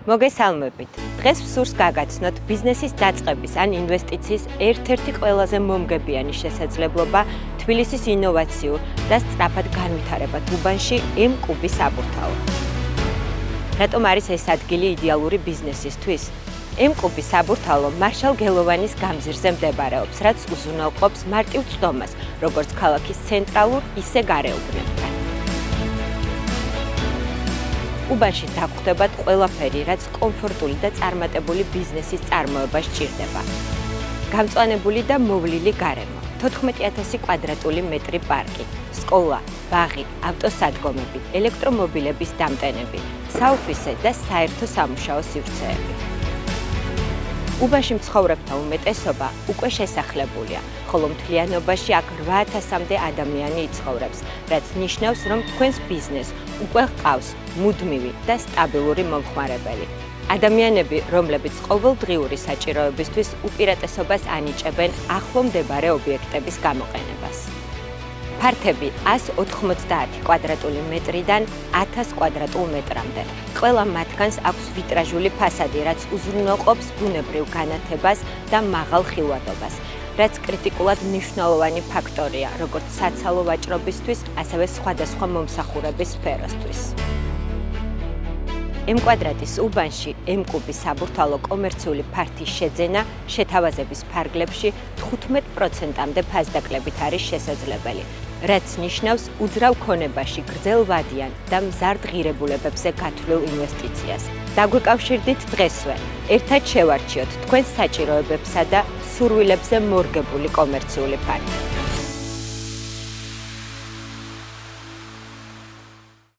მოგესალმებით. დღეს ვსურს გაგაცნოთ ბიზნესის დაწყების ან ინვესტიციის ერთ-ერთი ყველაზე მომგებიანი შესაძლებლობა თბილისის ინოვაციურ და სწრაფად განვითარებად უბანში M-კუბის საბურთალო. რატომ არის ეს ადგილი იდეალური ბიზნესისთვის? M-კუბის საბურთალო მარშალ გელოვანის გამზირზე მდებარეობს, რაც უზრუნველყოფს მარტივ წვდომას, როგორც ქალაქის ცენტრალურ, ისე გარეუბნებთან. უბანში დაგხვდებათ ყველაფერი, რაც კომფორტული და წარმატებული ბიზნესის წარმოებას სჭირდება. გამწვანებული და მოვლილი გარემო, 14,000 კვადრატული მეტრი პარკი, სკოლა, ბაღი, ავტოსადგომები, ელექტრომობილების დამტენები, საოფისე და საერთო სამუშაო სივრცეები. უბანში მცხოვრებთა უმეტესობა უკვე შესახლებულია, ხოლო მთლიანობაში აქ 8,000-მდე ადამიანი იცხოვრებს, რაც ნიშნავს, რომ თქვენს ბიზნესს უკვე ჰყავს მუდმივი და სტაბილური მომხმარებელი. ადამიანები, რომლებიც ყოველდღიური საჭიროებისთვის უპირატესობას ანიჭებენ ახლო მდებარე ობიექტების გამოყენებას. ფართები 190 კვადრატული მეტრიდან 1000 კვადრატულ მეტრამდე. ყველა მათგანს აქვს ვიტრაჟული ფასადი, რაც უზრუნველყოფს ბუნებრივ განათებას და მაღალ ხილვადობას, რაც კრიტიკულად მნიშვნელოვანი ფაქტორია, როგორც საცალო ვაჭრობისთვის, ასევე სხვადასხვა მომსახურების სფეროსთვის. M-კვადრატის უბანში M-კუბის საბურთალო კომერციული ფართის შეძენა შეთავაზების ფარგლებში 15%-მდე ფასდაკლებით არის შესაძლებელი, რაც ნიშნავს უძრავ ქონებაში გრძელვადიან და მზარდ ღირებულებებზე გათვლილ ინვესტიციას. დაგვიკავშირდით დღესვე, ერთად შევარჩიოთ თქვენს საჭიროებებსა და სურვილებზე მორგებული კომერციული ფართი.